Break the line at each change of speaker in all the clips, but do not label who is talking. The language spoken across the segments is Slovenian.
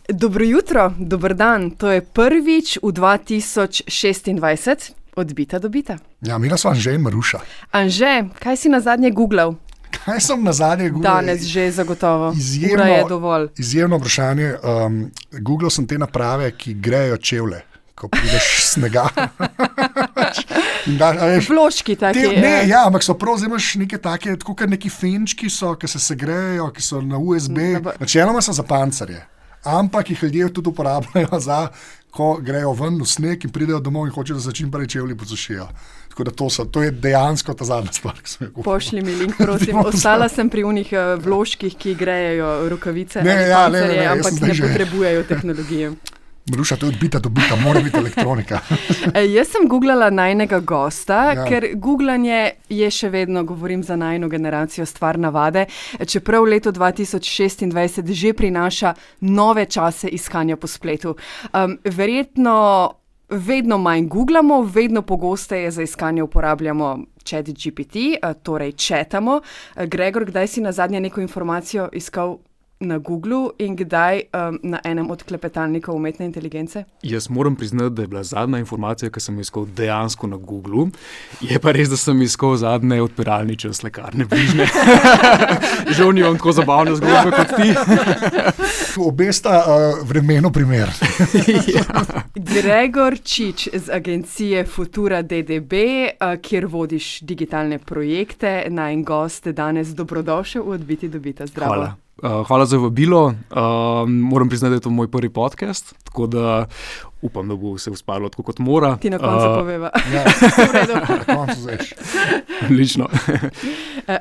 Dobro jutro, dober dan. To je prvič v 2026 odbita do bita.
Ja, mi smo Anže in Maruša.
Anže, kaj si nazadnje googlal?
Kaj sem nazadnje googlal?
Danes že zagotovo. Ura je dovolj.
Izjemno vprašanje. Googlal sem te naprave, ki grejo čevlje, ko prideš snega.
Vložki taki.
Ja, ampak so prav imaš neke take, tako kot neki fenčki so, ki se segrejejo, ki so na USB. Načeloma so za pancerje. Ampak jih ljudje tudi uporabljajo za, ko grejo ven v sneg in pridejo domov in hočejo, da se čim prej čevlji posušijo. Tako da to je dejansko ta zadnja stvar, ki sem jo kupil.
Pošlji mi link, prosim. Ostala sem pri unih vložkih, ki grejejo rokavice ali pancerje, ampak ne potrebujejo tehnologije.
Maruša, to je odbita do bita, mora biti elektronika.
Jaz sem googlala najnega gosta, ker googlanje je še vedno, govorim za najno generacijo, stvar navade, čeprav leto 2026 že prinaša nove čase iskanja po spletu. Verjetno vedno manj googlamo, vedno pogosteje za iskanje uporabljamo ChatGPT, torej chatamo. Gregor, kdaj si nazadnje neko informacijo iskal na Googlu in kdaj na enem od klepetalnikov umetne inteligence?
Jaz moram priznati, da je bila zadnja informacija, ki sem jo iskal dejansko na Googlu. Je pa res, da sem iskal zadnje odpiralniče v slekarne bližnje. Žal nimam tako zabavne zgodbe kot ti.
Obe sta vremeno primer.
Ja. Gregor Čič z agencije Futura DDB, kjer vodiš digitalne projekte. Najin gost danes, dobrodošel v Odbiti do bita. Zdravo.
Hvala. Hvala za vabilo. Moram priznati, da je to moj prvi podcast, tako da upam, da bo vse uspelo tako, kot mora.
Ti na koncu poveva.
Ja, na koncu zveš.
Odlično.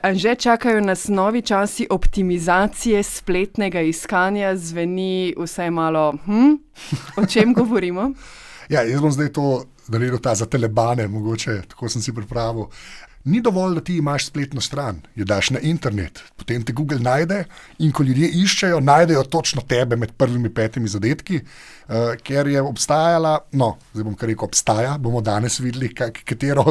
Anže, čakajo nas novi časi optimizacije spletnega iskanja. Zveni vsaj malo, o čem govorimo?
Ja, jaz bom zdaj to naredil za telebane, mogoče, tako sem si pripravil. Ni dovolj, da ti imaš spletno stran, jo daš na internet, potem te Google najde in ko ljudje iščejo, najdejo točno tebe med prvimi 5 zadetki, ker je obstajala, zdaj bom kar rekel, obstaja, bomo danes videli, katero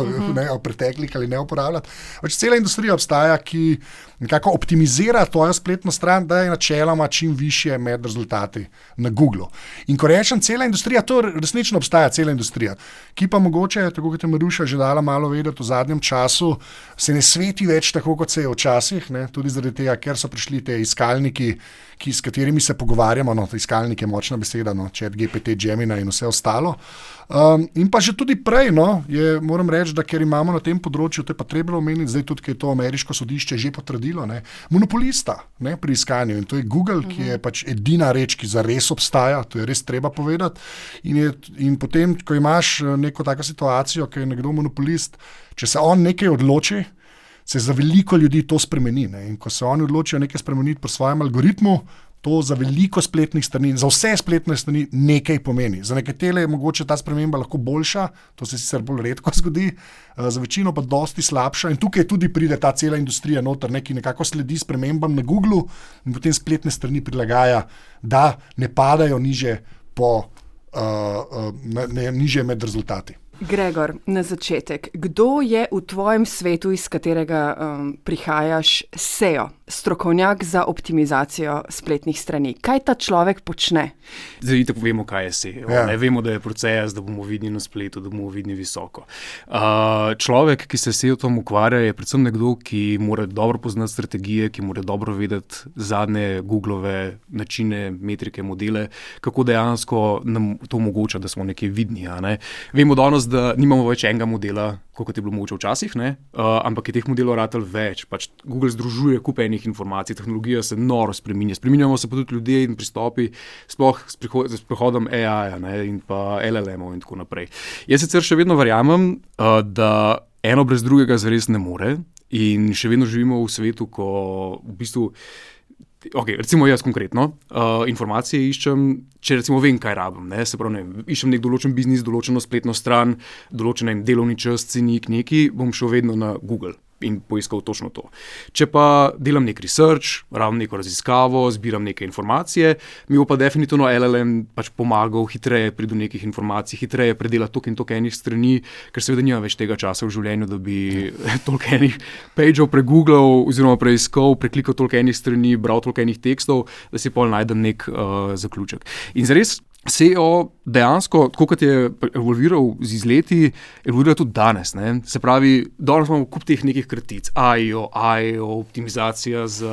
preteklih ali ne uporabljati. Cela industrija obstaja, ki nekako optimizira tvojo spletno stran, da je načeloma čim višje med rezultati na Googlu. In ko rečem cela industrija, to resnično obstaja cela industrija, ki pa mogoče, tako kot je Maruša že dala malo vedeti v zadnjem času, se ne sveti več tako, kot se je včasih, tudi zaradi tega, ker so prišli te iskalniki, s katerimi se pogovarjamo, iskalnik je močna beseda, ChatGPT, Gemini in vse ostalo. In pa že tudi prej, moram reči, da ker imamo na tem področju, to je pa treba omeniti, zdaj tudi, ker je to ameriško sodišče že potrdilo, monopolista pri iskanju in to je Google, ki je pač edina reč, ki zares obstaja, to je res treba povedati. In potem, ko imaš neko tako situacijo, ki je nekdo monopolist, če se on nekaj odloči, se za veliko ljudi to spremeni. In ko se oni odločijo nekaj spremeniti pri svojem algoritmu, to za veliko spletnih strani, za vse spletne strani nekaj pomeni. Za nekatere je mogoče ta sprememba lahko boljša, to se sicer bolj redko zgodi, za večino pa dosti slabša in tukaj tudi pride ta cela industrija noter, ki nekako sledi spremembam na Googlu in potem spletne strani prilagaja, da ne padajo niže med rezultati.
Gregor, na začetek, kdo je v tvojem svetu, iz katerega prihajaš, SEO, strokovnjak za optimizacijo spletnih strani? Kaj ta človek počne?
Zdaj tako vemo, kaj je SEO. Ne vemo, da je proces, da bomo vidni na spletu, da bomo vidni visoko. Človek, ki se SEO-tom ukvarja, je predvsem nekdo, ki mora dobro poznati strategije, ki mora dobro vedeti zadnje Googlove načine, metrike, modele, kako dejansko nam to omogoča, da smo nekaj vidni. Vemo danes, da nimamo več enega modela, kot je bilo mogoče včasih, ampak je teh modelov ratalo več. Pač Google združuje kup enih informacij, tehnologija se noro spreminja. Spreminjamo se pa tudi ljudje in pristopi, sploh s prihodom AI-ja in pa LLM-ov in tako naprej. Jaz sicer še vedno verjamem, da eno brez drugega zares ne more in še vedno živimo v svetu, ko v bistvu recimo jaz konkretno, informacije iščem, če recimo vem, kaj rabim, se pravi, iščem nek določen biznis, določeno spletno stran, določen delovni čas, cenik, bom šel vedno na Google. in poiskal točno to. Če pa delam nek research, ravno neko raziskavo, zbiram neke informacije, mi bo pa definitivno LLM pač pomagal hitreje priti do nekih informacij, hitreje predelati toliko in toliko enih strani, ker seveda nima več tega časa v življenju, da bi toliko enih pageov pregooglal oziroma preiskal, preklikal toliko enih strani, bral toliko enih tekstov, da si pol najdem nek zaključek. In zares SEO dejansko, tako kot je evolviral z izleti, evolvira tudi danes. Ne? Se pravi, danes imamo kup teh nekih kratic, AIO, optimizacija z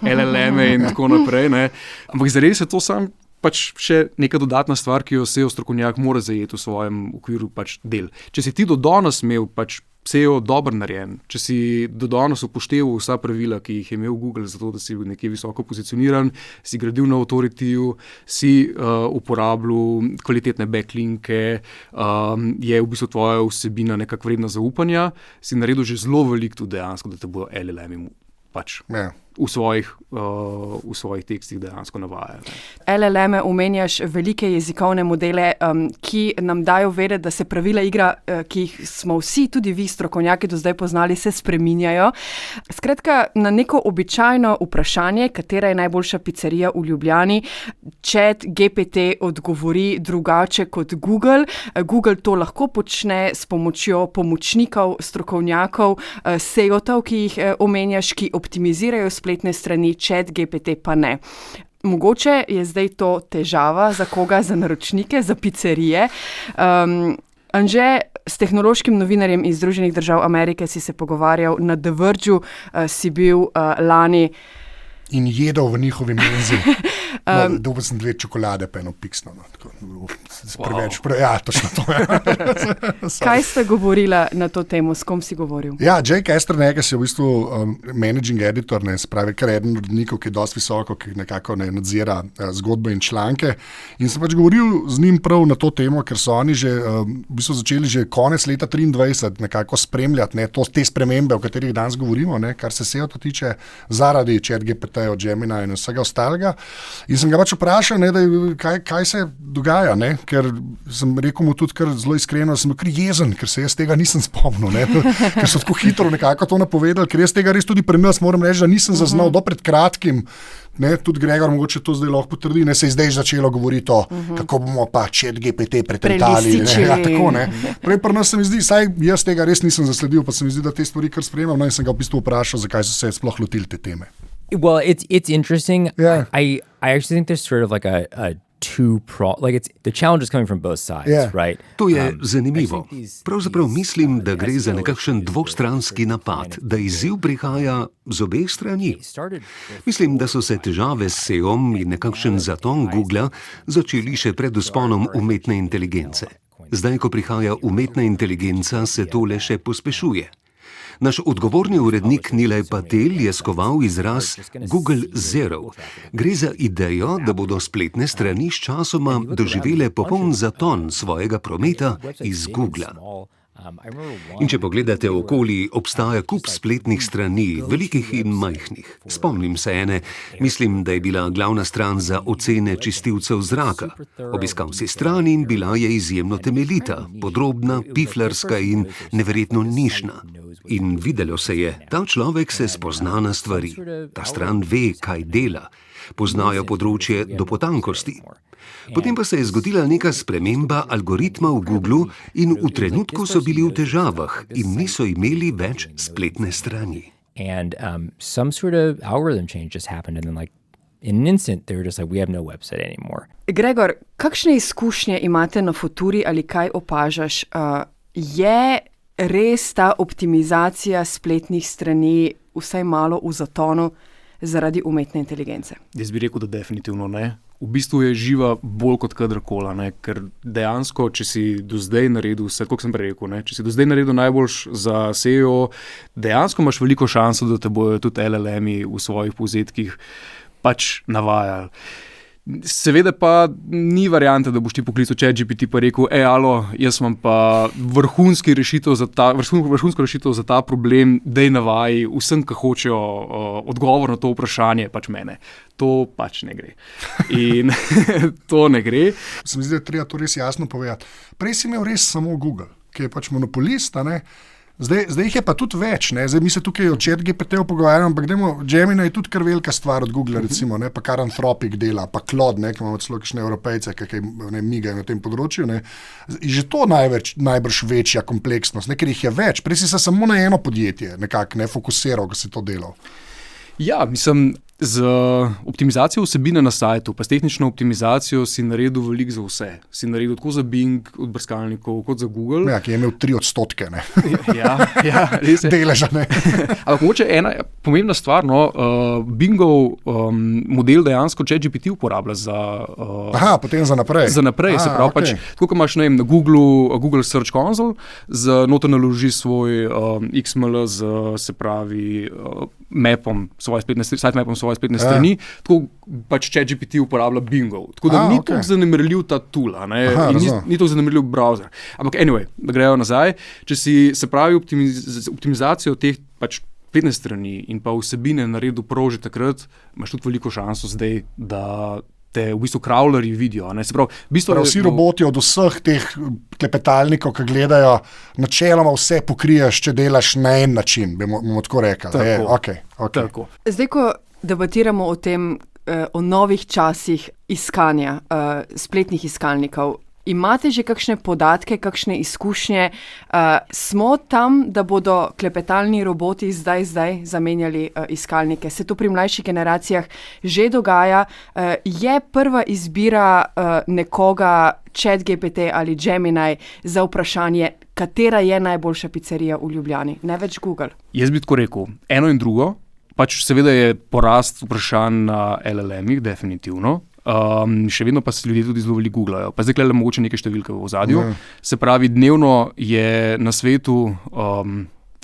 LLM-e in tako naprej. Ne? Ampak zares je to sam pač še neka dodatna stvar, ki jo SEO strokovnjak mora zajeti v svojem okviru pač del. Če si ti do danes imel pač SEO dobro narejen, če si do danes upošteval vsa pravila, ki jih je imel Google, zato da si nekje visoko pozicioniran, si gradil na autoritiju, si uporabljal kvalitetne backlinke, je v bistvu tvoja vsebina nekako vredna zaupanja, si naredil že zelo veliko tudi dejansko, da te bodo LLM-i pač v svojih tekstih dejansko navajajo.
LLM-e omenjaš velike jezikovne modele, ki nam dajo vedeti, da se pravila igre, ki jih smo vsi, tudi vi strokovnjaki do zdaj poznali, se spreminjajo. Skratka, na neko običajno vprašanje, katera je najboljša pizzerija v Ljubljani, ChatGPT odgovori drugače kot Google. Google to lahko počne s pomočjo pomočnikov, strokovnjakov, SEO-tov, ki jih omenjaš, ki optimizirajo spletne strani, ChatGPT pa ne. Mogoče je zdaj to težava za koga, za naročnike, za pizzerije. Anže, s tehnološkim novinarjem iz Združenih držav Amerike si se pogovarjal, na The Vergeu si bil lani.
In jedel v njihovi menzi. Dobil sem 2 čokolade, pa eno piksno. Preveč, ja, točno to.
Kaj ste govorila na to temo, s kom si govoril?
Ja, Jake Esterneges je v bistvu managing editor, se pravi, kar eden od urednikov, ki je dosti visoko, ki nekako nadzira zgodbe in članke. In sem pač govoril z njim prav na to temo, ker so oni že v bistvu začeli že konec leta 2023 nekako spremljati te spremembe, o katerih danes govorimo, kar se SEO tiče, zaradi ChatGPT, Gemini in vsega ostalega. In sem ga pač vprašal, kaj se dogaja, ker sem rekel mu tudi kar zelo iskreno, sem bil kar jezen, ker se jaz tega nisem spomnil, ker so tako hitro nekako to napovedali, ker jaz tega res tudi pri nas moram reči, da nisem zaznal do pred kratkim. Tudi Gregor mogoče to zdaj lahko potrdi, se je zdaj začelo govoriti o, kako bomo pa ChatGPT pretentali. Ja, tako, Prej pri nas se mi zdi, saj jaz tega res nisem zasledil, pa se mi zdi, da te stvari kar spremljam, in sem ga v bistvu vprašal, zakaj so se sploh lotili te teme.
Well, it's interesting. Yeah. I actually think there's sort of like a the challenge is coming from both sides, right?
To je zanimivo. Pravzaprav mislim, da gre za nekakšen dvostranski napad, da izziv prihaja z obeh strani. Mislim, da so se težave s SEO-om in nekakšen zaton Googlea začeli še pred vzponom umetne inteligence. Zdaj, ko prihaja umetna inteligenca, se tole še pospešuje. Naš odgovorni urednik Nilay Patel je skoval izraz Google Zero. Gre za idejo, da bodo spletne strani sčasoma doživele popoln zaton svojega prometa iz Googlea. In če pogledate okoli, obstaja kup spletnih strani, velikih in majhnih. Spomnim se ene, mislim, da je bila glavna stran za ocene čistilcev zraka. Obiskal si stran in bila je izjemno temeljita, podrobna, piflarska in neverjetno nišna. In videlo se je, ta človek se spozna na stvari. Ta stran ve, kaj dela. Poznajo področje do potankosti. Potem pa se je zgodila neka sprememba algoritma v Googlu in v trenutku so bili v težavah in niso imeli več spletne strani.
And some sort of algorithm change just happened and then in an instant they were just like, we have no website anymore.
Gregor, kakšne izkušnje imate na Futuri ali kaj opažaš? Je res ta optimizacija spletnih strani vsaj malo v zatonu zaradi umetne inteligence?
Jaz bi rekel, da definitivno ne. V bistvu je živa bolj kot kadarkoli, ker dejansko, če si do zdaj naredil vse, kot sem prej rekel, če si do zdaj naredil najboljš za SEO, dejansko imaš veliko šanso, da te bojo tudi LLM-i v svojih povzetkih pač navajali. Seveda pa ni variante, da boš ti poklical ChatGPT pa rekel, alo, jaz imam pa vrhunsko rešitev za ta problem, daj navaji vsem, ki hočejo odgovor na to vprašanje, pač mene. To pač ne gre. In to ne gre.
Se mi zdi, da treba to res jasno povedati. Prej si imel res samo Google, ki je pač monopolist, Zdaj jih je pa tudi več. Ne? Zdaj mi se tukaj o ChatGPT-u pogovarjamo, ampak Gemini je tudi kar velika stvar od Google, recimo, ne? Pa kar Anthropic dela, pa Claude, ki imamo celo kakšne Evropejce, ki migajo na tem področju. Ne? Že to najbrž večja kompleksnost, ne? Ker jih je več. Prej si se samo na eno podjetje nekako fokusiral, ko si to delal.
Ja, mislim, z optimizacijo vsebine na sajtu, pa s tehnično optimizacijo si naredil veliko za vse. Si naredil tako za Bing od brskalnikov, kot za Google.
Ja, ki je imel 3%, ne?
Ja, res je.
Deleža, ne?
Ampak mogoče ena pomembna stvar, Bingov model dejansko ChatGPT uporablja za...
potem za naprej.
Za naprej, se pravi,
okay.
Tako kot imaš, na Google Search Console, noter naloži svoj XML se pravi, mapom svoje spletne strani, tako pač ChatGPT uporablja Bingov. Tako da ni tako zanemarljiv ta tool, ni tako zanemarljiv browser. Ampak anyway, da grejo nazaj, če si se pravi optimizacijo teh pač spletne strani in pa vsebine naredil prav že takrat, imaš tudi veliko šanso zdaj, da te v bistvu crawlerji vidijo. Se pravi,
vsi roboti od vseh teh klepetalnikov, ki gledajo, načeloma vse pokriješ, če delaš na en način, bomo tako rekli.
Tako.
Zdaj, ko debatiramo o tem, o novih časih iskanja spletnih iskalnikov, imate že kakšne podatke, kakšne izkušnje? Smo tam, da bodo klepetalni roboti zdaj zamenjali iskalnike? Se to pri mlajših generacijah že dogaja? Je prva izbira nekoga ChatGPT ali Gemini za vprašanje, katera je najboljša pizzerija v Ljubljani? Ne več Google.
Jaz bi tako rekel, eno in drugo. Pač seveda je porast vprašanj na LLM-ih, definitivno. Še vedno pa se ljudje tudi zelo veliko googlajo. Pa zdaj gledamo mogoče neke številke v ozadju. Se pravi, dnevno je na svetu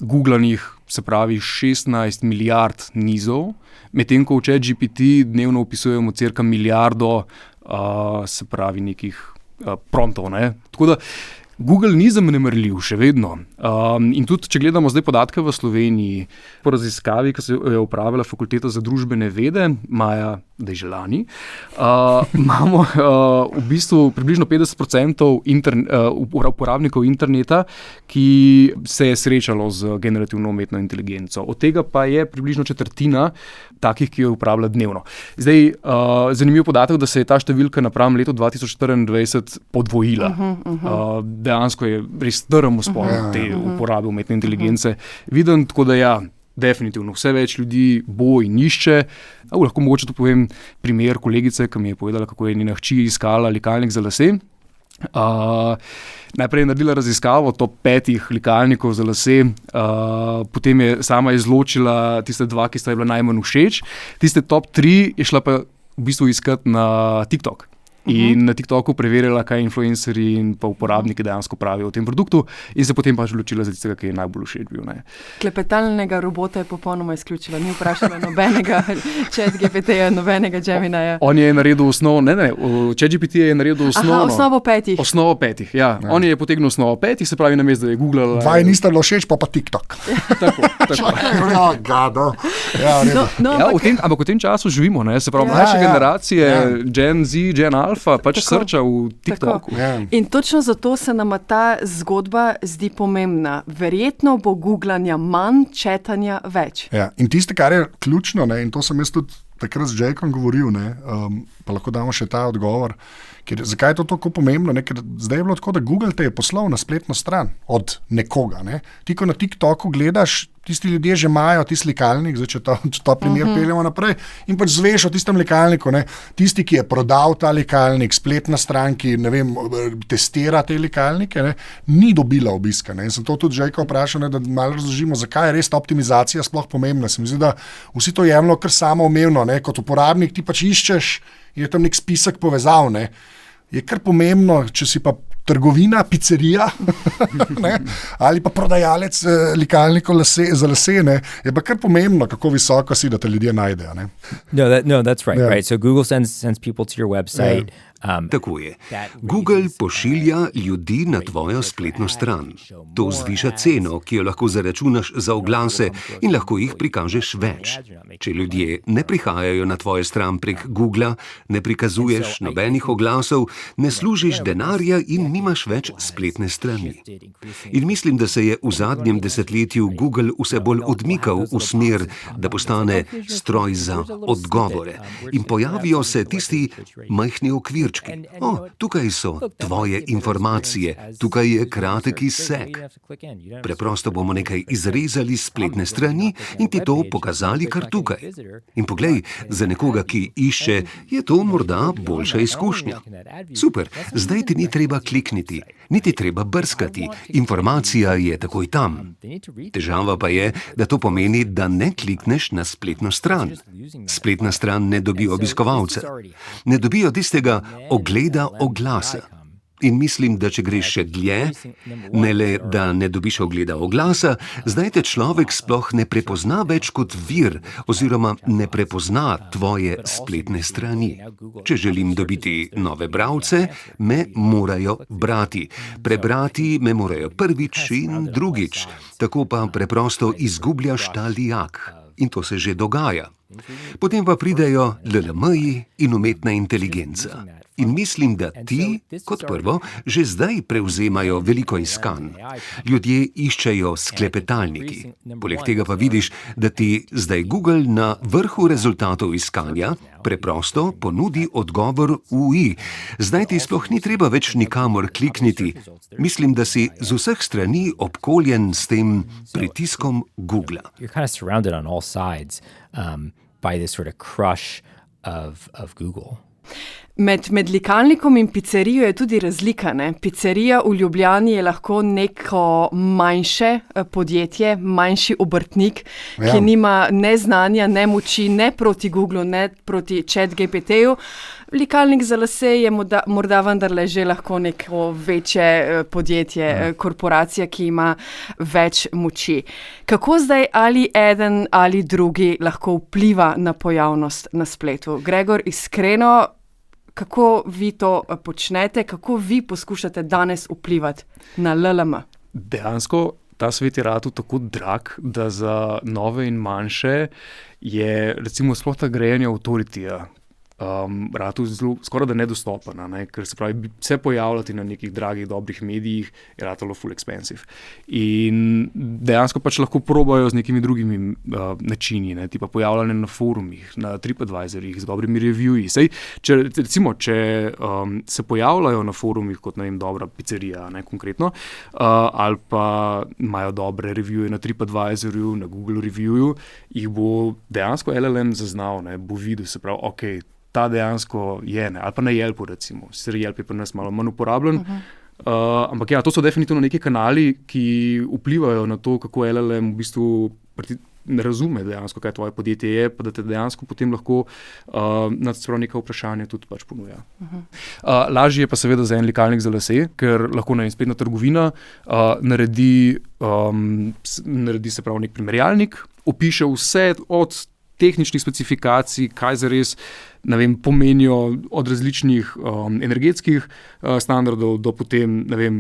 googlanih, se pravi, 16 milijard nizov, medtem ko v ChatGPT dnevno opisujemo cirka milijardo, se pravi, nekih promptov. Tako da Google ni zanemarljiv, še vedno. In tudi, če gledamo zdaj podatke v Sloveniji, po raziskavi, ki se je opravila Fakulteta za družbene vede, maja, da je že lani, imamo v bistvu približno 50% uporabnikov interneta, ki se je srečalo z generativno umetno inteligenco. Od tega pa je približno četrtina takih, ki jo uporablja dnevno. Zdaj, zanimiv podatek, da se je ta številka napram letu 2024 podvojila. Dejansko je res strm vzpon te uporabe umetne inteligence viden, tako da ja, definitivno vse več ljudi bo in išče. Lahko mogoče to povem primer kolegice, ki mi je povedala, kako je njena hči iskala likalnik za lase. Najprej je naredila raziskavo top 5 likalnikov za lase, potem je sama izločila tiste 2, ki sta ji bila najmanj všeč. Tiste top 3 je šla pa v bistvu iskati na TikTok. In na TikToku preverjala, kaj influencerji in pa uporabniki dejansko pravijo o tem produktu in se potem pač odločila za tistega, ki je najbolj všeč bil.
Klepetalnega robota je popolnoma izključila, ni vprašala nobenega ChatGPT-ja, nobenega Gemini-ja.
On je naredil ChatGPT je naredil
osnovo 5.
Osnovo 5, ja. On je potegnil osnovo 5, se pravi, namesto da je googlala...
Vaj nista bilo všeč, pa TikTok.
Tako. Ampak v tem času živimo, se pravi, mlajše generacije, Gen Z, Gen Alpha, pač srča v TikToku.
In točno zato se nama ta zgodba zdi pomembna. Verjetno bo googlanja manj, četanja več.
Ja. In tiste, kar je ključno, in to sem jaz tudi takrat z Jaykom govoril, pa lahko damo še ta odgovor. Zakaj je to tako pomembno? Ker zdaj je bilo tako, da Google te je poslal na spletno stran od nekoga. Ti, ko na TikToku gledaš, tisti ljudje že imajo tisti likalnik, zdaj, če to primer peljemo naprej, in pač zveš o tistem likalniku. Tisti, ki je prodal ta likalnik, spletna stran, ki testira te likalnike, ni dobila obiska. In sem to tudi Jayka vprašal, da malo razložimo, zakaj je res ta optimizacija sploh pomembna. Se mi zdi, da vsi to jemljo kar samoumevno. Kot uporabnik ti pač iščeš in je tam nek spisek povezav. Je kar pomembno, če si pa trgovina, pizzerija ali pa prodajalec likalnikov za lase, je pa kar pomembno, kako visoko si, da te ljudje najdejo.
No, that's right. So Google sends people to your website.
Tako je. Google pošilja ljudi na tvojo spletno stran. To zviša ceno, ki jo lahko zaračunaš za oglase in lahko jih prikažeš več. Če ljudje ne prihajajo na tvojo stran prek Googla, ne prikazuješ nobenih oglasov, ne služiš denarja in nimaš več spletne strani. In mislim, da se je v zadnjem desetletju Google vse bolj odmikal v smer, da postane stroj za odgovore. In pojavijo se tisti majhni okvirčki. Tukaj so tvoje informacije, tukaj je kratek izsek. Preprosto bomo nekaj izrezali z spletne strani in ti to pokazali kar tukaj. In poglej, za nekoga, ki išče, je to morda boljša izkušnja. Super, zdaj ti ni treba klikniti, niti treba brskati, informacija je takoj tam. Težava pa je, da to pomeni, da ne klikneš na spletno stran. Spletna stran ne dobi obiskovalca, ne dobijo tistega ogleda oglasa. In mislim, da če greš še dlje, ne le, da ne dobiš ogleda oglasa, zdaj te človek sploh ne prepozna več kot vir oziroma ne prepozna tvoje spletne strani. Če želim dobiti nove bralce, me morajo brati. Prebrati me morajo prvič in drugič. Tako pa preprosto izgubljaš ta lijak. In to se že dogaja. Potem pa pridejo LLM-ji in umetna inteligenca. In mislim, da ti, kot prvo, že zdaj prevzemajo veliko iskanj. Ljudje iščejo s klepetalniki. Poleg tega pa vidiš, da ti zdaj Google na vrhu rezultatov iskanja preprosto ponudi odgovor v i. Zdaj ti sploh ni treba več nikamor klikniti. Mislim, da si z vseh strani obkoljen s tem pritiskom Googla.
You're kind of surrounded on all sides by this sort of crush of Google.
Med likalnikom in pizzerijo je tudi razlika, ne? Pizzerija v Ljubljani je lahko neko manjše podjetje, manjši obrtnik, ki nima ne znanja, ne moči, ne proti Googlu, ne proti ChatGPT-ju. Likalnik za lase je morda vendarle že lahko neko večje podjetje, korporacija, ki ima več moči. Kako zdaj ali eden ali drugi lahko vpliva na pojavnost na spletu? Gregor, iskreno, kako vi to počnete, kako vi poskušate danes vplivati na LLM?
Dejansko ta svet je ratu tako drag, da za nove in manjše je recimo sploh ta grejanje avtoritija ratu skoraj da nedostopna, ne? Ker se pravi, se pojavljati na nekih dragih, dobrih medijih je ratalo full expensive. In dejansko pač lahko probajo z nekimi drugimi načini, ne? Tipa pojavljanje na forumih, na TripAdvisorjih, z dobrimi reviewji. Sej, če se pojavljajo na forumih kot, ne vem, dobra pizzerija, ne, konkretno, ali pa imajo dobre reviewje na TripAdvisorju, na Google reviewju, jih bo dejansko LLM zaznal, ne? Bo videl, se pravi, okej, ta dejansko je, ne, ali pa na Yelpu recimo. Sicer Yelp je pri nas malo manj uporabljen, ampak ja, to so definitivno neki kanali, ki vplivajo na to, kako LLM v bistvu ne razume dejansko, kaj tvoje podjetje je, pa da te dejansko potem lahko neka vprašanja tudi pač ponuja. Lažje je pa seveda za en likalnik za lase, ker lahko spletna trgovina naredi se pravi nek primerjalnik, opiše vse od tehničnih specifikacij, kaj zares, ne vem, pomenijo od različnih energetskih standardov do potem, ne vem,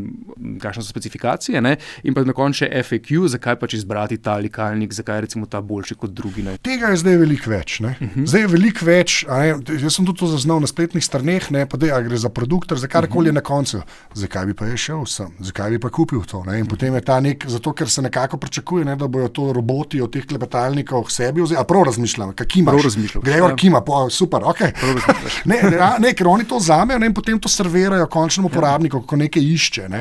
kakšne so specifikacije, ne, in pa na koncu še FAQ, zakaj pač izbrati ta likalnik, zakaj je recimo ta boljši kot drugi, ne.
Tega je zdaj veliko več, ne. Zdaj je veliko več, jaz sem tudi to zaznal na spletnih straneh, ne, pa gre za produkt, za karkoli na koncu. Zakaj bi pa je šel sem? Zakaj bi pa kupil to, ne? In potem je ta zato ker se nekako pričakuje, ne, da bojo to roboti od teh klepetalnikov sebi vzeli, a prav razmišljam, kimaš. Gregor kima, super, okej. Ne, ker oni to vzamejo, ne, in potem to servirajo končnemu uporabniku, ko nekaj išče, ne.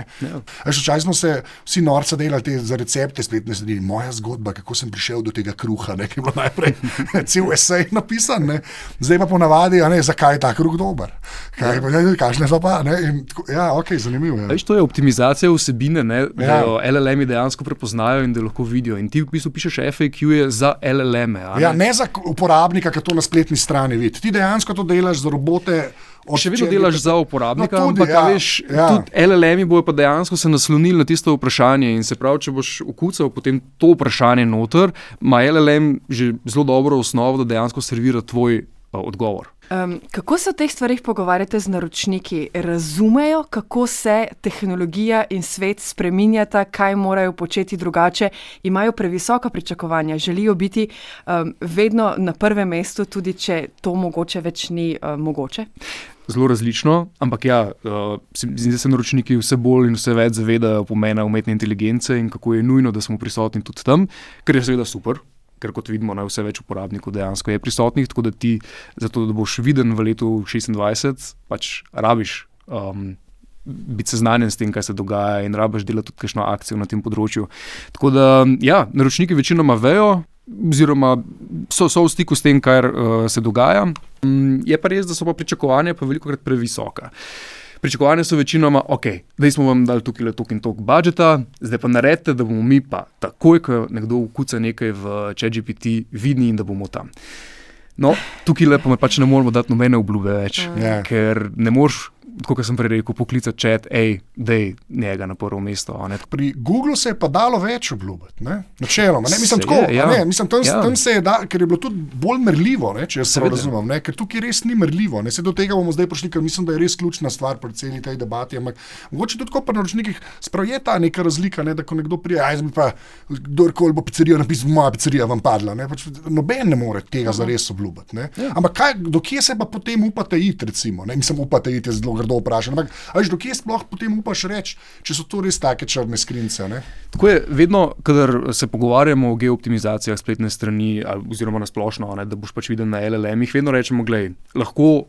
Včasih smo se vsi norca delali za recepte spletne strani. Moja zgodba, kako sem prišel do tega kruha, ne, ki je bilo najprej cel esej napisan, ne. Zdaj pa ponavadi, zakaj je ta kruh dober? Kakšne so pa, ne, in ja, okej, zanimivo.
Veš, to je optimizacija vsebine, ne, da jo LLM-i dejansko prepoznajo in da lahko vidijo. In ti v bistvu pišeš FAQ-je za LLM-e.
Ja, ne za uporabnika, ki to na spletni strani vidi. Ti dejansko to delaš za robote.
Še vedno delaš za uporabnika, ampak veš, tudi LLM-i bojo pa dejansko se naslonili na tisto vprašanje in se pravi, če boš vkucal potem to vprašanje noter, ima LLM že zelo dobro osnovo, da dejansko servira tvoj odgovor.
Kako se o teh stvarih pogovarjate z naročniki? Razumejo, kako se tehnologija in svet spreminjata, kaj morajo početi drugače? Imajo previsoka pričakovanja, želijo biti vedno na prvem mestu, tudi če to mogoče več ni mogoče?
Zelo različno, ampak zdi se naročniki vse bolj in vse več zavedajo pomena umetne inteligence in kako je nujno, da smo prisotni tudi tam, kar je seveda super, ker kot vidimo, vse več uporabnikov dejansko je prisotnih, tako da ti, zato da boš viden v letu 2026, pač rabiš biti seznanjen s tem, kaj se dogaja in rabiš delati tudi kakšno akcijo na tem področju. Tako da, naročniki večinoma vejo, oziroma so v stiku s tem, kar se dogaja. Je pa res, da so pa pričakovanja pa velikokrat previsoka. Pričakovanja so večinoma, zdaj smo vam dali tukaj toliko in toliko budžeta, zdaj pa naredite, da bomo mi pa takoj, ko nekdo vkuca nekaj v ChatGPT, vidni in da bomo tam. No, tukaj pa me pač ne moramo dati nobene obljube več, ker ne moreš, kot sem prej rekel, poklicati chat, daj njega na prvo mesto.
Pri Googlu se je pa dalo več obljubiti, načeloma. Mislim tako, tam se je ker je bilo tudi bolj merljivo, če jaz prav razumem, ker tukaj res ni merljivo. Se do tega bomo zdaj prišli, ker mislim, da je res ključna stvar pri celi tej debati. Ampak mogoče tudi pri naročnikih sprav je ta neka razlika, da ko nekdo prije, jaz bi pa kdorkoli bo pizzerijo napisal, moja pizzerija vam padla. Noben ne more tega zares obljubiti. Ampak do kje se pa potem upate iti, recimo? Mislim, upate iti, je zelo grdo vprašan. Ampak do kje sploh potem upaš reči, če so to res take črne skrinjice?
Tako je, vedno, kadar se pogovarjamo o geooptimizacijah spletne strani, oziroma na splošno, da boš pač viden na LLM-ih, vedno rečemo, lahko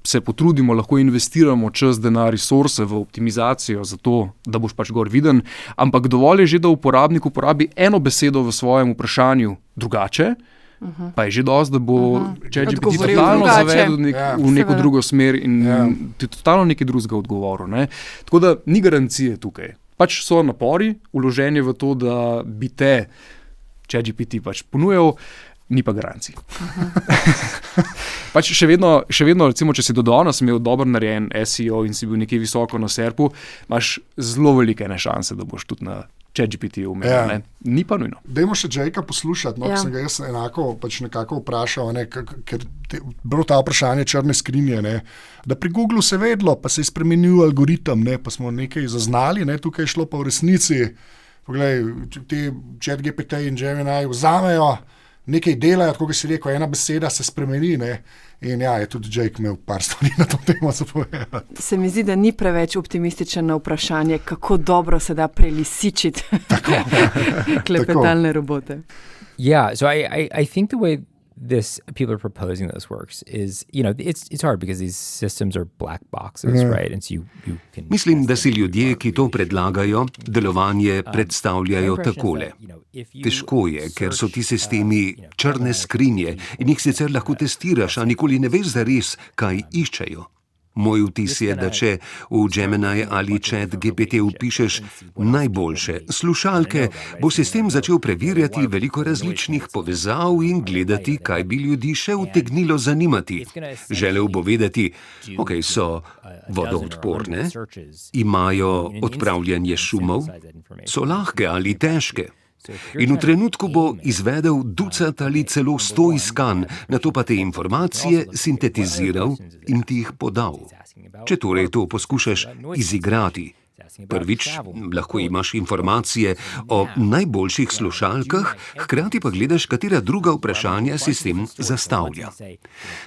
se potrudimo, lahko investiramo čas, denar, resurse v optimizacijo za to, da boš pač gor viden, ampak dovolj je že, da uporabnik uporabi eno besedo v svojem vprašanju drugače, pa je že dosti, da bo ChatGPT totalno zavedel v neko drugo smer in ti totalno nekaj drugega odgovoril. Tako da ni garancije tukaj. Pač so napori vloženi v to, da bi te ChatGPT pač ponujal, ni pa garancij. Pač še vedno, recimo, če si do danes imel dobro narejen SEO in si bil nekje visoko na SERP-u, imaš zelo velike šanse, da boš tudi na ChatGPT umel. Ni pa nujno.
Dajmo še Jakea poslušati, ker sem ga jaz nekako vprašal, ker bilo ta vprašanje črne skrinje, da pri Googlu se vedlo, pa se je spremenil algoritem, pa smo nekaj zaznali, tukaj je šlo pa v resnici, poglej, te ChatGPT in Gemini vzamejo, nekaj delajo, tako si rekel, ena beseda se spremeni, in je tudi Jake imel par stvari na to temo zapovedati.
Se mi zdi, da ni preveč optimističen na vprašanje, kako dobro se da prelisičiti klepetalne robote.
Yeah, so I think the way people are proposing this works is, it's hard because these systems are black boxes, right? And so you can...
Mislim, da si ljudje, ki to predlagajo, delovanje predstavljajo takole. Težko je, ker so ti sistemi črne skrinje in jih sicer lahko testiraš, a nikoli ne veš zares, kaj iščejo. Moj vtis je, da če v Gemini ali ChatGPT vpišeš najboljše slušalke, bo sistem začel preverjati veliko različnih povezav in gledati, kaj bi ljudi še utegnilo zanimati. Želel bo vedeti, so vodoodporne, imajo odpravljanje šumov, so lahke ali težke. In v trenutku bo izvedel ducat ali celo 100 iskanj, nato pa te informacije sintetiziral in ti jih podal. Če torej to poskušaš izigrati. Prvič, lahko imaš informacije o najboljših slušalkah, hkrati pa gledaš, katera druga vprašanja sistem zastavlja.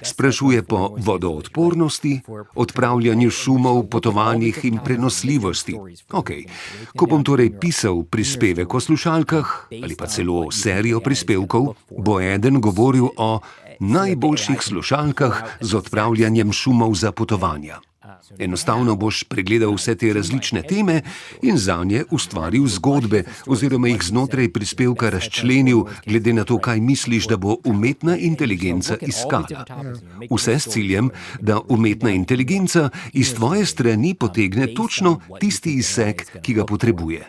Sprašuje po vodoodpornosti, odpravljanju šumov, potovanjih in prenosljivosti. Ko bom torej pisal prispevek o slušalkah ali pa celo serijo prispevkov, bo eden govoril o najboljših slušalkah z odpravljanjem šumov za potovanja. Enostavno boš pregledal vse te različne teme in zanje ustvaril zgodbe oziroma jih znotraj prispevka razčlenil, glede na to, kaj misliš, da bo umetna inteligenca iskala. Vse s ciljem, da umetna inteligenca iz tvoje strani potegne točno tisti izsek, ki ga potrebuje.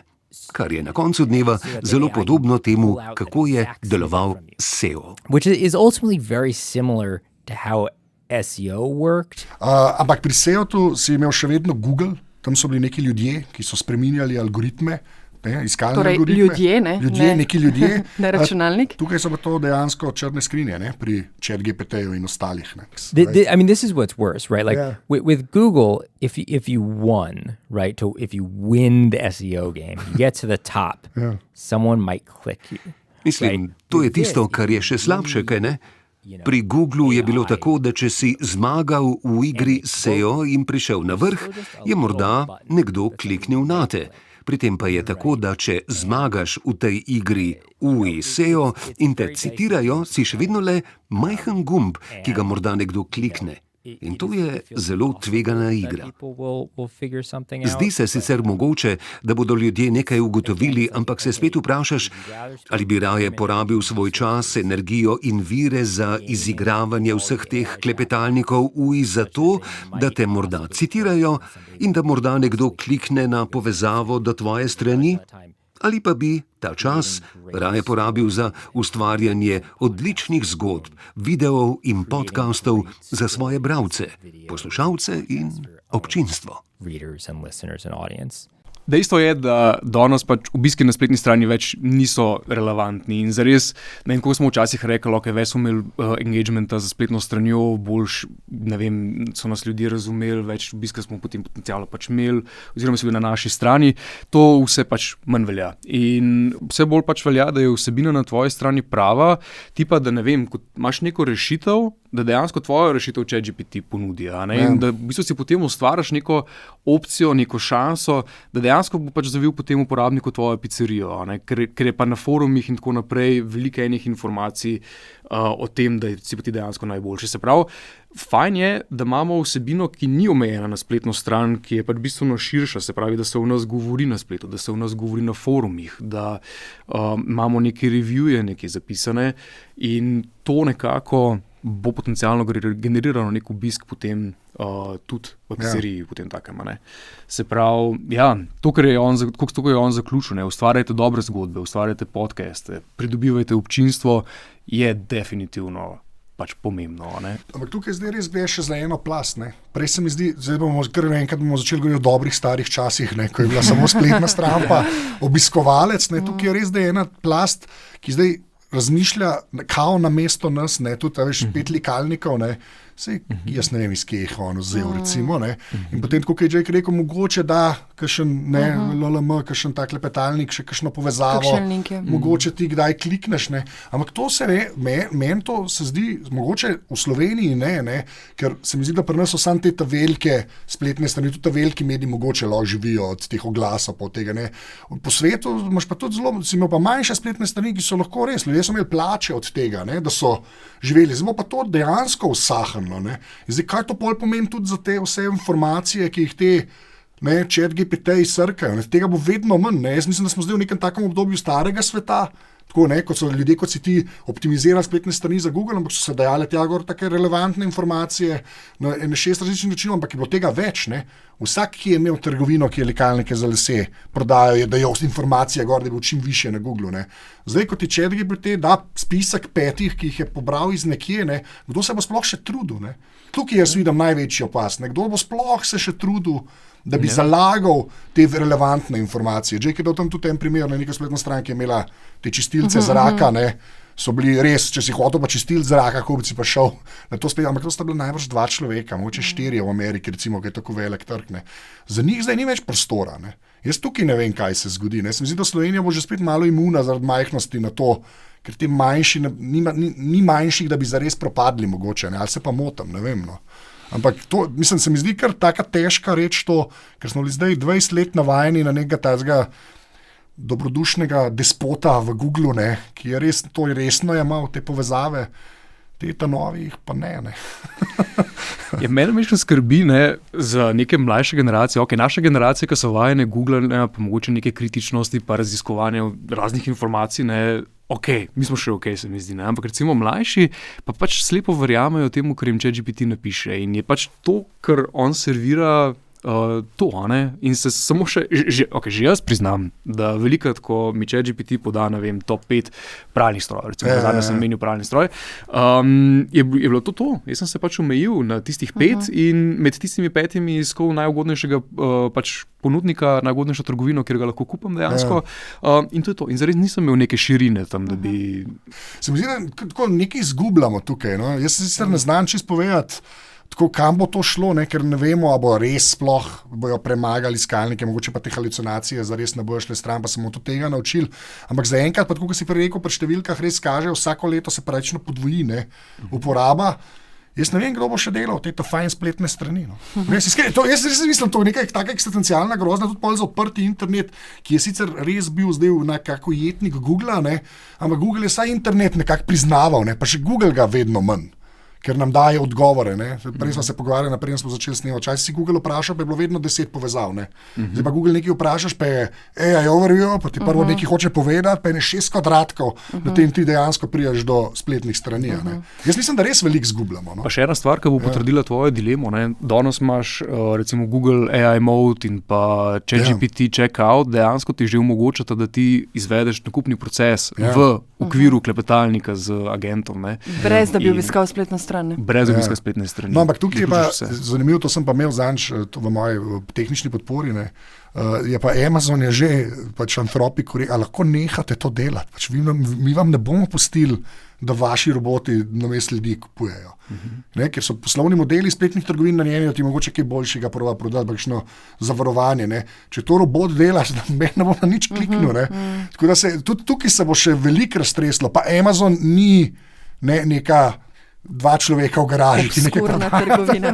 Kar je na koncu dneva zelo podobno temu, kako je deloval SEO.
Which is ultimately very similar to how SEO worked.
Ampak pri SEO-tu si imel še vedno Google, tam so bili neki ljudje, ki so spreminjali algoritme, iskalne
torej,
algoritme. Neki ljudje.
Ne računalnik.
Tukaj so pa to dejansko črne skrinje, ne? Pri ChatGPT-ju in ostalih. Ne?
I mean, this is what's worse, right? Like with Google, if you won, right? If you win the SEO game, you get to the top, someone might click you.
Mislim, to je tisto, kar je še slabše, kaj ne? Pri Googlu je bilo tako, da če si zmagal v igri SEO in prišel na vrh, je morda nekdo kliknil nate. Pri tem pa je tako, da če zmagaš v tej igri UI SEO in te citirajo, si še vedno le majhen gumb, ki ga morda nekdo klikne. In to je zelo tvegana igra. Zdi se sicer mogoče, da bodo ljudje nekaj ugotovili, ampak se spet vprašaš, ali bi raje porabil svoj čas, energijo in vire za izigravanje vseh teh klepetalnikov UI za to, da te morda citirajo in da morda nekdo klikne na povezavo do tvoje strani? Ali pa bi ta čas raje porabil za ustvarjanje odličnih zgodb, videov in podcastov za svoje bralce, poslušalce in občinstvo.
Dejstvo je, da danes pač obiski na spletni strani več niso relevantni in zares, ne vem, kako smo včasih rekli, ok, več smo imeli engagementa za spletno stranjo, boljš, ne vem, so nas ljudje razumeli, več obiska smo potem potencialno pač imeli, oziroma so bili na naši strani, to vse pač manj velja. In vse bolj pač velja, da je vsebina na tvoji strani prava, ti pa, da ne vem, ko imaš neko rešitev, da dejansko tvojo rešitev ChatGPT ponudi, in da v bistvu si potem ustvariš neko opcijo, neko šanso, da dejansko bo pač zavil potem uporabniku tvojo pizzerijo, ker je pa na forumih in tako naprej veliko enih informacij o tem, da si pa ti dejansko najboljši. Se pravi, fajn je, da imamo vsebino, ki ni omejena na spletno stran, ki je pač bistveno širša, se pravi, da se v nas govori na spletu, da se v nas govori na forumih, da imamo neke reviewje, neke zapisane in to nekako bo potencialno generirano nek obisk potem tudi v pizzeriji, potem takem. Se pravi, to, kar je on zaključil, ustvarjajte dobre zgodbe, ustvarjajte podcaste, pridobivajte občinstvo, je definitivno pač pomembno.
Ampak tukaj zdaj res gre še za eno plast. Prej se mi zdi, zdaj bomo začeli govoriti o dobrih starih časih, ko je bila samo spletna stran pa obiskovalec. Tukaj je res, da je ena plast, ki zdaj razmišlja kao na mesto nas, tudi pet likalnikov, sej, jaz ne vem, iz kje jih on vzel, recimo, in potem, tako je Jake rekel, mogoče da kakšen, LLM, kakšen tak klepetalnik, še kakšno povezavo, mogoče ti kdaj klikneš, ampak to se meni to se zdi, mogoče v Sloveniji ker se mi zdi, da pri nas so samo te velike spletne strani, tudi veliki mediji mogoče lahko živijo od teh oglasov, od tega, Po svetu imaš pa tudi zelo, si imel pa manjše spletne strani, ki so lahko res, ljudje so imeli plače od tega, da so živeli, zdaj pa to dejansko usahnilo. Zdaj, kaj to pol pomeni tudi za te vse informacije, ki jih te ChatGPT srkajo? Tega bo vedno manj. Jaz mislim, da smo zdaj v nekem takem obdobju starega sveta, tako, kot so ljudje, kot si ti optimizirali spletne strani za Google, ampak so se dajale tja gor take relevantne informacije na 6 različnih načinov, ampak je bilo tega več. Vsak, ki je imel trgovino, ki je likalnike za lase, prodajo, dajo informacije gor, da bo čim više na Google. Zdaj, kot ti ChatGPT da spisek 5, ki jih je pobral iz nekje, kdo se bo sploh še trudil? Tukaj jaz vidim največji opaz. Kdo bo sploh se še trudil, da bi zalagal te relevantne informacije. Jake je dal tam tudi en primer, neka spletna stran, ki je imela te čistilce zraka, so bili res, če si hotel pa čistilc zraka, ko bi si pa šel na to spet, ampak to sta bila najbrž 2 človeka, mogoče 4 v Ameriki, recimo, ki je tako velik trg. Za njih zdaj ni več prostora. Jaz tukaj ne vem, kaj se zgodi. Se mi zdi, da Slovenija bo že spet malo imuna zaradi majhnosti na to, ker ti manjši, ni manjših, da bi zares propadli mogoče, ali se pa motam, ne vem. Ampak to, mislim, se mi zdi kar taka težka reč to, ker smo bili zdaj 20 let navajeni na nekega tazga dobrodušnega despota v Googlu, ki je res, to je resno imel te povezave, te novih pa ne.
Mene mišljeno skrbi za neke mlajše generacije. Naša generacija, ki so vajene Google, pa mogoče neke kritičnosti, pa raziskovanja raznih informacij, mi smo še se mi zdi, ampak recimo mlajši pa pač slepo verjamejo temu, kar jim ChatGPT napiše in je pač to, kar on servira, to, in se samo še, že jaz priznam, da velikokrat, ko mi ChatGPT poda, ne vem, top 5 pralnih strojev, recimo zadnje sem menil pralni stroj, je bilo to. Jaz sem se pač omejil na tistih 5 in med tistimi 5 iskal najugodnejšega ponudnika, najugodnejšo trgovino, kjer ga lahko kupam dejansko. In to je to. In zares nisem imel neke širine tam, da bi...
Se mi zdi, da tako nekaj izgubljamo tukaj. No? Jaz sicer ne znam čisto povedati, tako, kam bo to šlo, ker ne vemo, ali bo res sploh bojo premagali iskalnike, mogoče pa te halucinacije zares ne bojo šle stran, pa smo tudi tega naučili. Ampak zaenkrat, pa tako, kot si prej rekel, pri številkah res kaže, vsako leto se pravično podvoji uporaba. Jaz ne vem, kdo bo še delal te fajn spletne strani. No. Jaz res mislim, to je nekaj taka eksistencialna grozna, tudi pol za odprti internet, ki je sicer res bil zdaj nekako jetnik Googlea, ampak Google je saj internet nekako priznaval, pa še Google ga vedno manj. Ker nam daje odgovore. Prej smo se pogovarjali, naprej smo začeli snemati. Včasih si Google vprašal, pa je bilo vedno 10 povezav. Zdaj pa Google nekaj vprašaš, pa je overview, pa ti prvo nekaj hoče povedati, pa je 6 kvadratkov, da ti dejansko prijaš do spletnih strani. Jaz mislim, da res veliko zgubljamo. No?
Pa še ena stvar, ki bo potrdila tvojo dilemo. Danes imaš recimo Google AI Mode in pa ChatGPT Checkout, dejansko ti že omogočata, da ti izvedeš nakupni proces v okviru klepetalnika z agentom.
Brez da bi obiskal spletno stran.
Brez obiska spletne strani.
No, ampak tukaj je pa zanimivo, to sem pa imel zanč v moji tehnični podpori, je pa Amazon je že pač Anthropic rekel, lahko nehate to delati. Pač mi vam ne bomo pustili, da vaši roboti namesto ljudi kupujejo. Ker so poslovni modeli spletnih trgovin narejeni, da ti mogoče kaj boljšega prodati, kakšno zavarovanje. Če to robot delaš, ne bo na nič kliknil. Tako da tudi tukaj se bo še veliko raztreslo. Pa Amazon ni neka 2 človeka v garaži, ki nekaj
trgovina.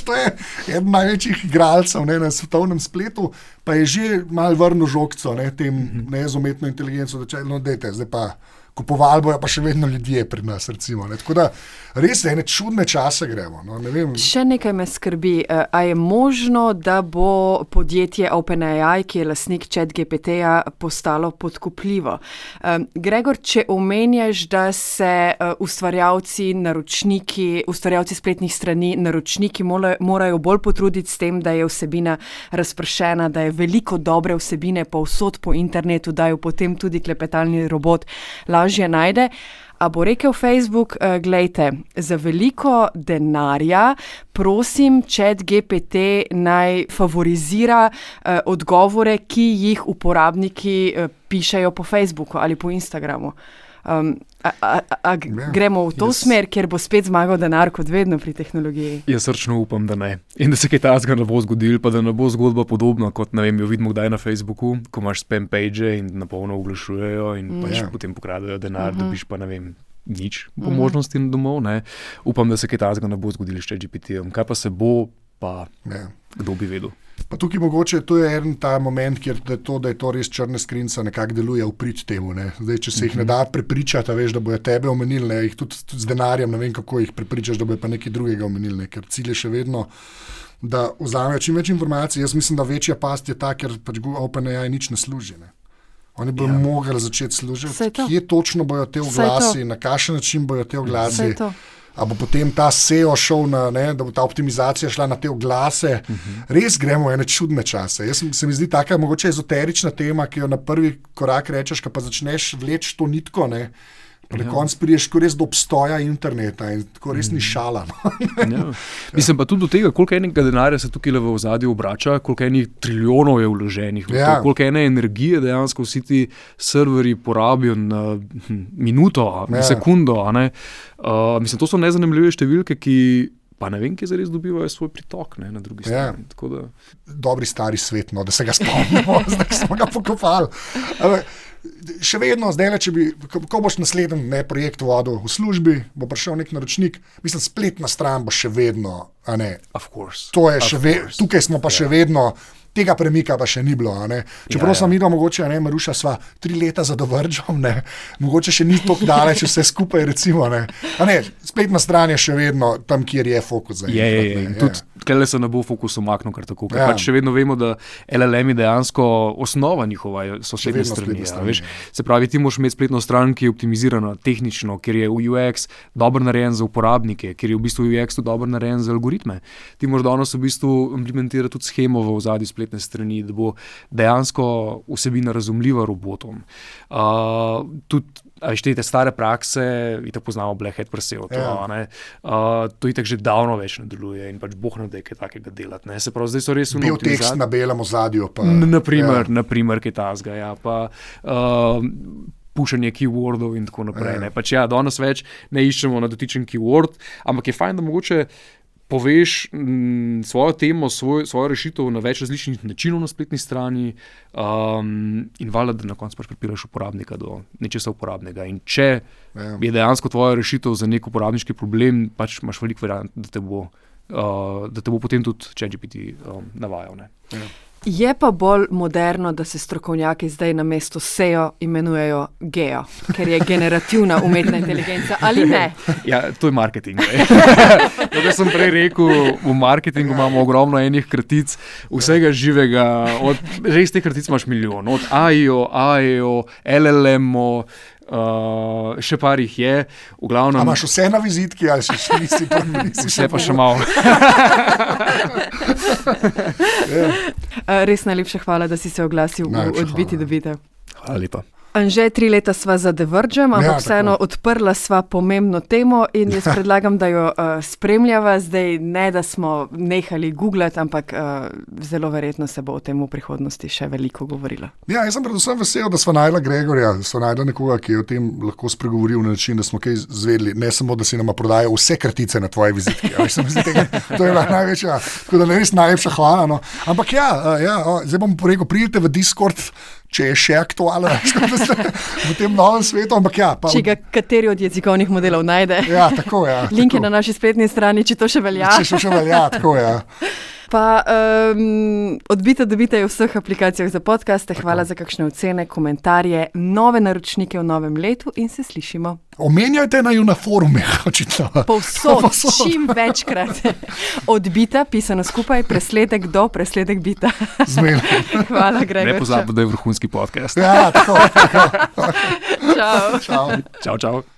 To je eden največjih igralcev na svetovnem spletu, pa je že malo vrnil žogco tem z umetno inteligenco, da dajte, zdaj pa kupovali bojo pa še vedno ljudje pri nas, recimo. Tako da res ene čudne čase gremo. No, ne vem.
Še nekaj me skrbi. A je možno, da bo podjetje OpenAI, ki je lastnik ChatGPT-ja, postalo podkupljivo? Gregor, če omenjaš, da se ustvarjalci spletnih strani, naročniki morajo bolj potruditi s tem, da je vsebina razpršena, da je veliko dobre vsebine povsod po internetu, da jo potem tudi klepetalni robot lažje najde. A bo rekel Facebook, glejte, za veliko denarja prosim ChatGPT naj favorizira odgovore, ki jih uporabniki pišejo po Facebooku ali po Instagramu. Gremo v to smer, kjer bo spet zmagal denar, kot vedno pri tehnologiji?
Jaz srčno upam, da ne. In da se kaj takega ne bo zgodilo, pa da ne bo zgodba podobna, kot jo vidimo kdaj na Facebooku, ko imaš spam page in na polno oglašujejo in potem pokradajo denar, dobiš pa nič po možnosti domov. Upam, da se kaj takega ne bo zgodilo s ChatGPT-jem. Kaj pa se bo, pa kdo bi vedel.
Pa tukaj mogoče to je en ta moment, kjer da je to res črna skrinjica nekako deluje v prid temu. Zdaj, če se jih ne da prepričati, veš, da bojo tebe omenili, jih tudi z denarjem, ne vem, kako jih prepričaš, da bojo pa nekaj drugega omenili, ker cilj je še vedno, da vzamejo čim več informacij. Jaz mislim, da večja past je ta, ker pač OpenAI nič ne služi. Oni bojo mogli začeti služiti. Kje točno bojo te oglasi, na kakšen način bojo te oglasi. A bo potem ta SEO šel da bo ta optimizacija šla na te oglase. Res gremo v ene čudne čase. Se mi zdi taka mogoče ezoterična tema, ki jo na prvi korak rečeš, pa začneš vleči to nitko, pa na koncu prideš res do obstoja interneta in tako res ni šala.
Mislim pa tudi do tega, koliko enega denarja se tukaj v ozadju obrača, koliko enih trilijonov je vloženih v to, koliko ene energije dejansko vsi ti serverji porabijo na minuto, na sekundo. Mislim, to so nezanimljive številke, ki pa ne vem, ki zares dobivajo svoj pritok na drugi strani.
Dobri stari svet, da se ga spomnimo, zdaj smo ga pokopali. Še vedno, zdaj, ko boš naslednji projekt vodil v službi, bo prišel nek naročnik, mislim, spletna stran bo še vedno, tukaj smo pa še vedno, tega premika pa še ni bilo. Čeprav sem videl, mogoče, Maruša, sva 3 leta za Dovrđom, mogoče še ni tako daleč vse skupaj, recimo. Spletna stran je še vedno tam, kjer je fokus.
Tukaj se ne bo fokus umaknil kar tako, ker pač še vedno vemo, da LLM-i dejansko osnova njihova so spletne strani. Se pravi, ti moraš imeti spletno stran, ki je optimizirana tehnično, ker je v UX dobro narejen za uporabnike, ker je v bistvu UX tudi dobro narejen za algoritme. Ti moraš danes v bistvu implementirati tudi shemo v ozadju spletne strani, da bo dejansko vsebina razumljiva robotom. Tudi te stare prakse, itak poznamo Black Hat preseo, to itak že davno več ne deluje in pač boh ne da je kaj takega delati. Se pravi, zdaj so res
bil tekst na belem ozadju.
Naprimer, kaj tazga, pa pušanje keywordov in tako naprej. Pač danes več ne iščemo na dotičen keyword, ampak je fajn, da mogoče poveš svojo temo, svojo rešitev na več različnih načinov na spletni strani in valjda, da na koncu pač pripiraš uporabnika do nečesa uporabnega. In če je dejansko tvoja rešitev za nek uporabniški problem, pač imaš veliko variant, da te bo potem tudi ChatGPT navajal.
Je pa bolj moderno, da se strokovnjaki zdaj na mesto SEO imenujejo GEO, ker je generativna umetna inteligenca, ali ne?
Ja, to je marketing. Kot sem prej rekel, v marketingu imamo ogromno enih kratic, vsega živega, res teh kratic imaš milijon, od AIO, AEO, LLM-o, še par jih je. V glavnem,
a imaš vse na vizitki ali še nisi?
Vse pa še malo.
Res najlepša hvala, da si se oglasil v Odbiti do bitev.
Hvala lepa.
Anže, 3 leta sva za The Verge, ampak vseeno odprla sva pomembno temo in jaz predlagam, da jo spremljava. Zdaj ne, da smo nehali googlati, ampak zelo verjetno se bo o tem v prihodnosti še veliko govorilo.
Ja, jaz sem predvsem vesel, da sva našla Gregorja, sva našla nekoga, ki je o tem lahko spregovoril na način, da smo kaj zvedeli, ne samo, da si nama prodaja vse kratice na tvoje vizitke. To je največja, tako da res najlepša hvala. No. Ampak zdaj bom rekel, pridite v Discord, če je še aktualno v tem novem svetu, ampak
če ga kateri od jezikovnih modelov najde.
Ja, tako je.
Link je na naši spletni strani, če to še velja.
Če še velja, tako je.
Pa Odbita dobite v vseh aplikacijah za podcaste. Hvala za kakšne ocene, komentarje, nove naročnike v novem letu in se slišimo.
Omenjajte na forumih, očitno.
Povsod, čim večkrat. Odbita, pisano skupaj, presledek do, presledek bita.
Zmerno.
Hvala, Gregor.
Ne pozabi, da je vrhunski podcast.
Ja, tako.
Čau.
Čau.
Čau, čau.